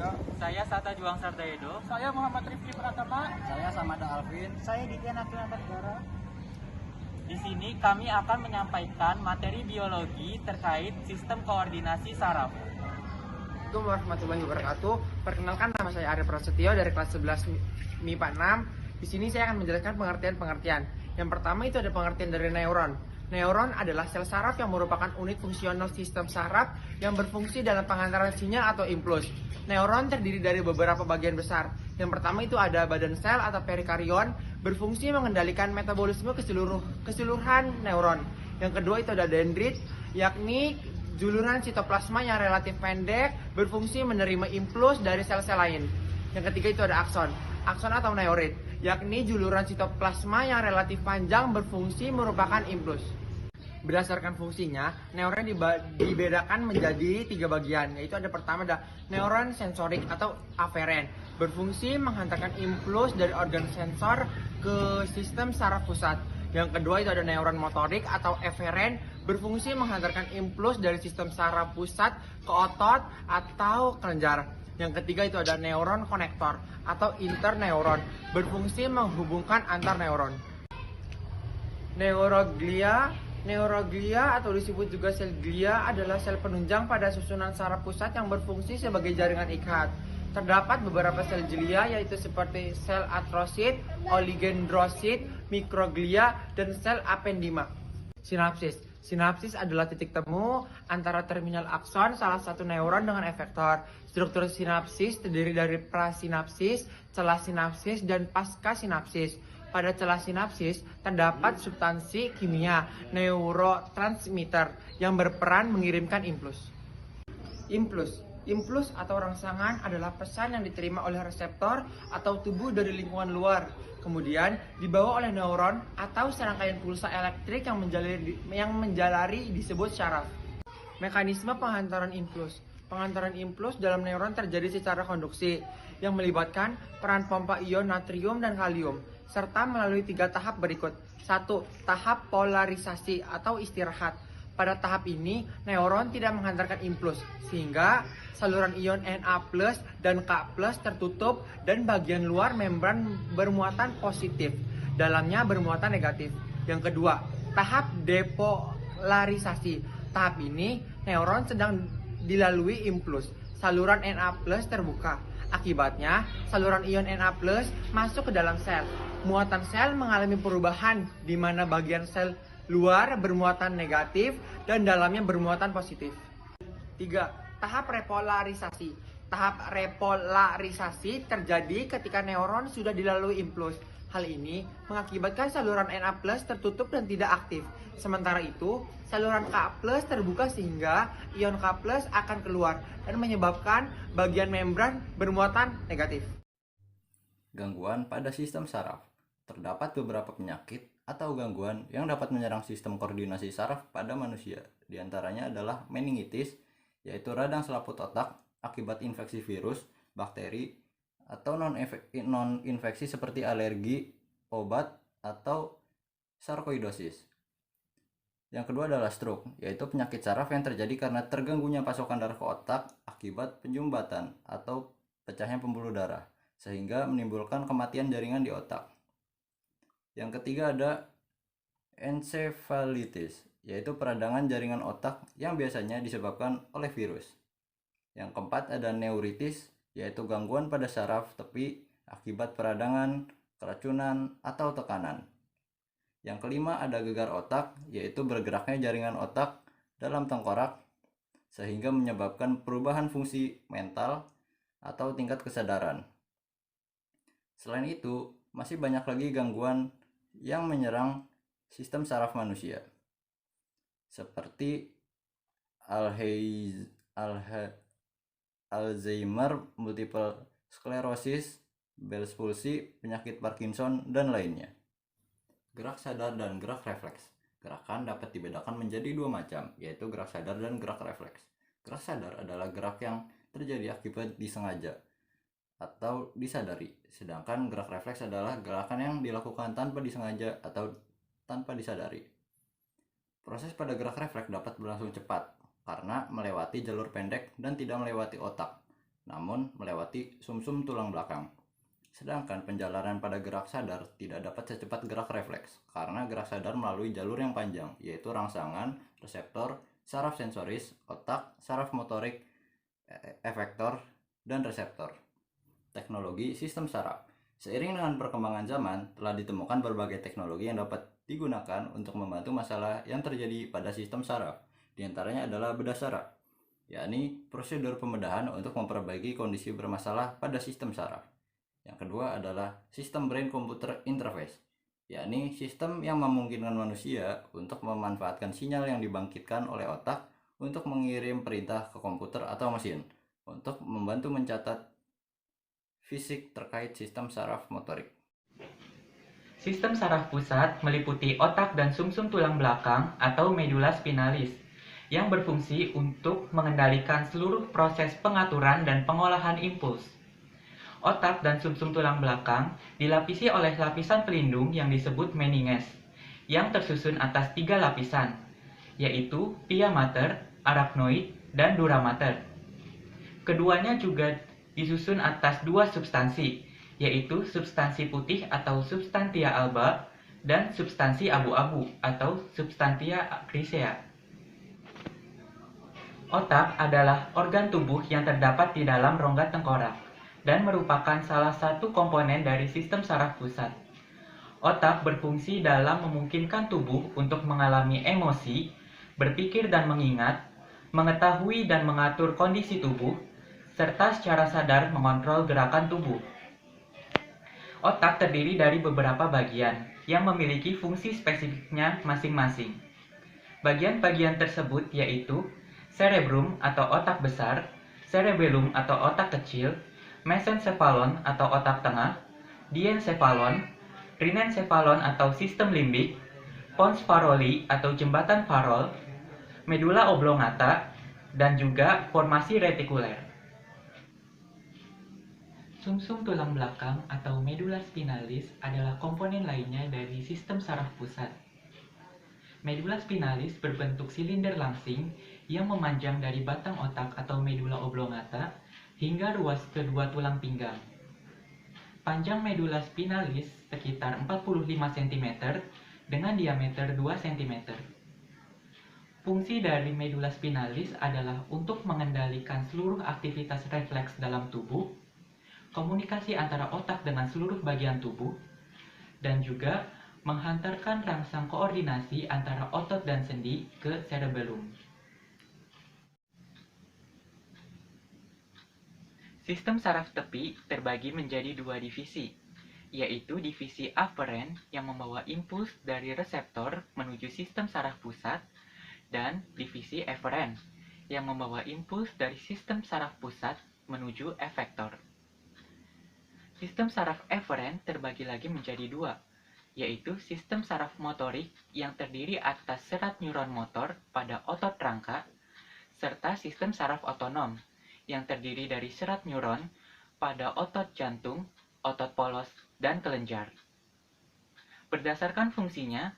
Prasetyo. Saya Sata Juang Sardaedo. Saya Muhammad Rifki Pratama. Saya Samada Alvin. Saya Ditya Natulanta Negara. Di sini kami akan menyampaikan materi biologi terkait sistem koordinasi saraf. Assalamualaikum warahmatullahi wabarakatuh. Perkenalkan, nama saya Arya Prasetyo dari kelas 11 MIPA 6. Di sini saya akan menjelaskan pengertian-pengertian. Yang pertama itu ada pengertian dari neuron. Neuron adalah sel saraf yang merupakan unit fungsional sistem saraf yang berfungsi dalam pengantaran sinyal atau impuls. Neuron terdiri dari beberapa bagian besar. Yang pertama itu ada badan sel atau perikarion, berfungsi mengendalikan metabolisme keseluruhan neuron. Yang kedua itu ada dendrit, yakni juluran sitoplasma yang relatif pendek, berfungsi menerima impuls dari sel-sel lain. Yang ketiga itu ada akson. Akson atau neurit, yakni juluran sitoplasma yang relatif panjang, berfungsi merupakan impuls. Berdasarkan fungsinya, neuron dibedakan menjadi 3 bagian, yaitu ada pertama ada neuron sensorik atau aferen, berfungsi menghantarkan impuls dari organ sensor ke sistem saraf pusat. Yang kedua itu ada neuron motorik atau eferen, berfungsi menghantarkan impuls dari sistem saraf pusat ke otot atau kelenjar. Yang ketiga itu ada neuron konektor atau interneuron, berfungsi menghubungkan antar neuron. Neuroglia atau disebut juga sel glia adalah sel penunjang pada susunan saraf pusat yang berfungsi sebagai jaringan ikat. Terdapat beberapa sel glia yaitu seperti sel atrosit, oligodendrosit, mikroglia, dan sel apendima. Sinapsis. Sinapsis adalah titik temu antara terminal akson salah satu neuron dengan efektor. Struktur sinapsis terdiri dari prasinapsis, celah sinapsis, dan pasca sinapsis. Pada celah sinapsis terdapat substansi kimia neurotransmitter yang berperan mengirimkan impuls. Impuls atau rangsangan adalah pesan yang diterima oleh reseptor atau tubuh dari lingkungan luar. Kemudian dibawa oleh neuron atau serangkaian pulsa elektrik yang menjalari disebut syaraf. Mekanisme penghantaran impuls. Penghantaran impuls dalam neuron terjadi secara konduksi yang melibatkan peran pompa ion natrium dan kalium serta melalui 3 tahap berikut. 1. Tahap polarisasi atau istirahat. Pada tahap ini, neuron tidak menghantarkan impuls, sehingga saluran ion Na+ dan K+ tertutup dan bagian luar membran bermuatan positif, dalamnya bermuatan negatif. Yang kedua, tahap depolarisasi. Tahap ini, neuron sedang dilalui impuls, saluran Na+ terbuka. Akibatnya, saluran ion Na+ masuk ke dalam sel. Muatan sel mengalami perubahan di mana bagian sel luar bermuatan negatif dan dalamnya bermuatan positif. 3. Tahap repolarisasi. Tahap repolarisasi terjadi ketika neuron sudah dilalui impuls. Hal ini mengakibatkan saluran Na+ tertutup dan tidak aktif. Sementara itu, saluran K+ terbuka sehingga ion K+ akan keluar dan menyebabkan bagian membran bermuatan negatif. Gangguan pada sistem saraf. Terdapat beberapa penyakit atau gangguan yang dapat menyerang sistem koordinasi saraf pada manusia. Di antaranya adalah meningitis, yaitu radang selaput otak akibat infeksi virus, bakteri, atau non-infeksi seperti alergi, obat, atau sarkoidosis. Yang kedua adalah stroke, yaitu penyakit saraf yang terjadi karena terganggunya pasokan darah ke otak akibat penyumbatan atau pecahnya pembuluh darah, sehingga menimbulkan kematian jaringan di otak. Yang ketiga ada encephalitis, yaitu peradangan jaringan otak yang biasanya disebabkan oleh virus. Yang keempat ada neuritis, yaitu gangguan pada saraf tepi akibat peradangan, keracunan, atau tekanan. Yang kelima ada gegar otak, yaitu bergeraknya jaringan otak dalam tengkorak sehingga menyebabkan perubahan fungsi mental atau tingkat kesadaran. Selain itu, masih banyak lagi gangguan yang menyerang sistem saraf manusia, seperti Alzheimer, multiple sclerosis, Bell's palsy, penyakit Parkinson, dan lainnya. Gerak sadar dan gerak refleks. Gerakan dapat dibedakan menjadi 2 macam, yaitu gerak sadar dan gerak refleks. Gerak sadar adalah gerak yang terjadi akibat disengaja atau disadari, sedangkan gerak refleks adalah gerakan yang dilakukan tanpa disengaja atau tanpa disadari. Proses pada gerak refleks dapat berlangsung cepat karena melewati jalur pendek dan tidak melewati otak. namun melewati sumsum tulang belakang. Sedangkan penjalanan pada gerak sadar tidak dapat secepat gerak refleks, karena gerak sadar melalui jalur yang panjang, yaitu rangsangan, reseptor, saraf sensoris, otak, saraf motorik, efektor, dan reseptor. Teknologi sistem saraf. Seiring dengan perkembangan zaman, telah ditemukan berbagai teknologi yang dapat digunakan untuk membantu masalah yang terjadi pada sistem saraf. Di antaranya adalah bedah saraf, yakni prosedur pembedahan untuk memperbaiki kondisi bermasalah pada sistem saraf. Yang kedua adalah sistem brain computer interface, yakni sistem yang memungkinkan manusia untuk memanfaatkan sinyal yang dibangkitkan oleh otak untuk mengirim perintah ke komputer atau mesin untuk membantu mencatat fisik terkait sistem saraf motorik. Sistem saraf pusat meliputi otak dan sumsum tulang belakang atau medula spinalis yang berfungsi untuk mengendalikan seluruh proses pengaturan dan pengolahan impuls. Otak dan sumsum tulang belakang dilapisi oleh lapisan pelindung yang disebut meninges, yang tersusun atas 3 lapisan, yaitu pia mater, arachnoid, dan dura mater. Keduanya juga disusun atas 2 substansi, yaitu substansi putih atau substantia alba dan substansi abu-abu atau substantia grisea. Otak adalah organ tubuh yang terdapat di dalam rongga tengkorak dan merupakan salah satu komponen dari sistem saraf pusat. Otak berfungsi dalam memungkinkan tubuh untuk mengalami emosi, berpikir dan mengingat, mengetahui dan mengatur kondisi tubuh, serta secara sadar mengontrol gerakan tubuh. Otak terdiri dari beberapa bagian yang memiliki fungsi spesifiknya masing-masing. Bagian-bagian tersebut yaitu cerebrum atau otak besar, cerebellum atau otak kecil, mesencephalon atau otak tengah, diencephalon, rinencephalon atau sistem limbik, pons faroli atau jembatan farol, medula oblongata, dan juga formasi retikuler. Sumsum tulang belakang atau medula spinalis adalah komponen lainnya dari sistem saraf pusat. Medula spinalis berbentuk silinder langsing yang memanjang dari batang otak atau medula oblongata hingga ruas kedua tulang pinggang. Panjang medula spinalis sekitar 45 cm dengan diameter 2 cm. Fungsi dari medula spinalis adalah untuk mengendalikan seluruh aktivitas refleks dalam tubuh, komunikasi antara otak dengan seluruh bagian tubuh, dan juga menghantarkan rangsang koordinasi antara otot dan sendi ke cerebellum. Sistem saraf tepi terbagi menjadi 2 divisi, yaitu divisi afferent yang membawa impuls dari reseptor menuju sistem saraf pusat, dan divisi efferent yang membawa impuls dari sistem saraf pusat menuju efektor. Sistem saraf efferent terbagi lagi menjadi 2, yaitu sistem saraf motorik yang terdiri atas serat neuron motor pada otot rangka, serta sistem saraf otonom yang terdiri dari serat neuron pada otot jantung, otot polos, dan kelenjar. Berdasarkan fungsinya,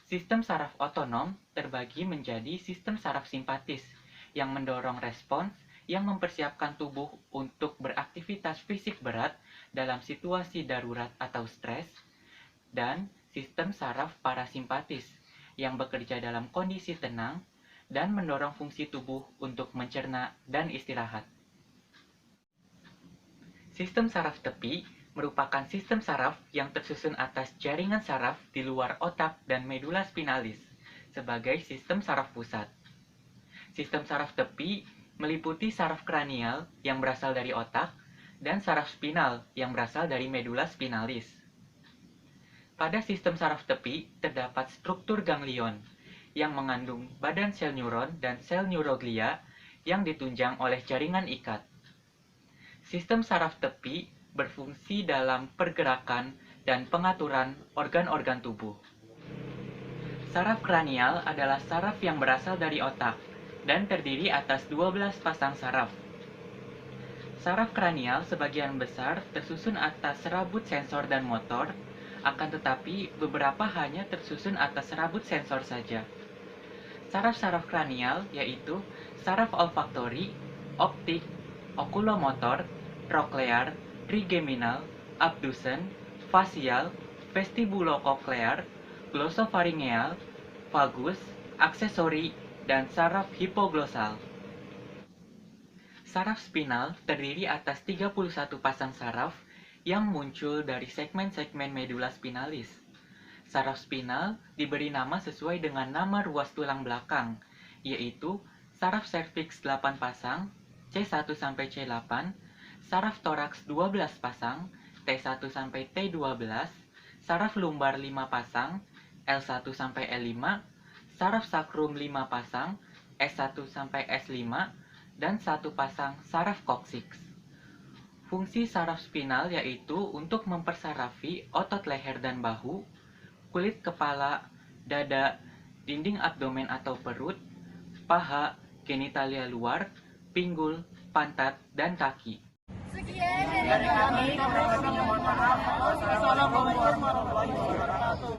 sistem saraf otonom terbagi menjadi sistem saraf simpatis yang mendorong respons yang mempersiapkan tubuh untuk beraktivitas fisik berat dalam situasi darurat atau stres, dan sistem saraf parasimpatis yang bekerja dalam kondisi tenang dan mendorong fungsi tubuh untuk mencerna dan istirahat. Sistem saraf tepi merupakan sistem saraf yang tersusun atas jaringan saraf di luar otak dan medula spinalis sebagai sistem saraf pusat. Sistem saraf tepi meliputi saraf kranial yang berasal dari otak dan saraf spinal yang berasal dari medula spinalis. Pada sistem saraf tepi terdapat struktur ganglion yang mengandung badan sel neuron dan sel neuroglia yang ditunjang oleh jaringan ikat. Sistem saraf tepi berfungsi dalam pergerakan dan pengaturan organ-organ tubuh. Saraf kranial adalah saraf yang berasal dari otak dan terdiri atas 12 pasang saraf. Saraf kranial sebagian besar tersusun atas serabut sensor dan motor, akan tetapi beberapa hanya tersusun atas serabut sensor saja. Saraf-saraf kranial yaitu saraf olfaktori, optik, okulomotor, troklear, trigeminal, abdusen, fasial, vestibulokoklear, glosopharyngeal, vagus, aksesori, dan saraf hipoglosal. Saraf spinal terdiri atas 31 pasang saraf yang muncul dari segmen-segmen medula spinalis. Saraf spinal diberi nama sesuai dengan nama ruas tulang belakang, yaitu saraf serviks 8 pasang, C1 sampai C8, saraf toraks 12 pasang, T1 sampai T12, saraf lumbar 5 pasang, L1 sampai L5, saraf sakrum 5 pasang, S1 sampai S5, dan 1 pasang saraf koksiks. Fungsi saraf spinal yaitu untuk mempersarafi otot leher dan bahu, kulit kepala, dada, dinding abdomen atau perut, paha, genitalia luar, pinggul, pantat, dan kaki. Dari kami, kurang lebihnya mohon maaf. Wassalamualaikum warahmatullahi wabarakatuh.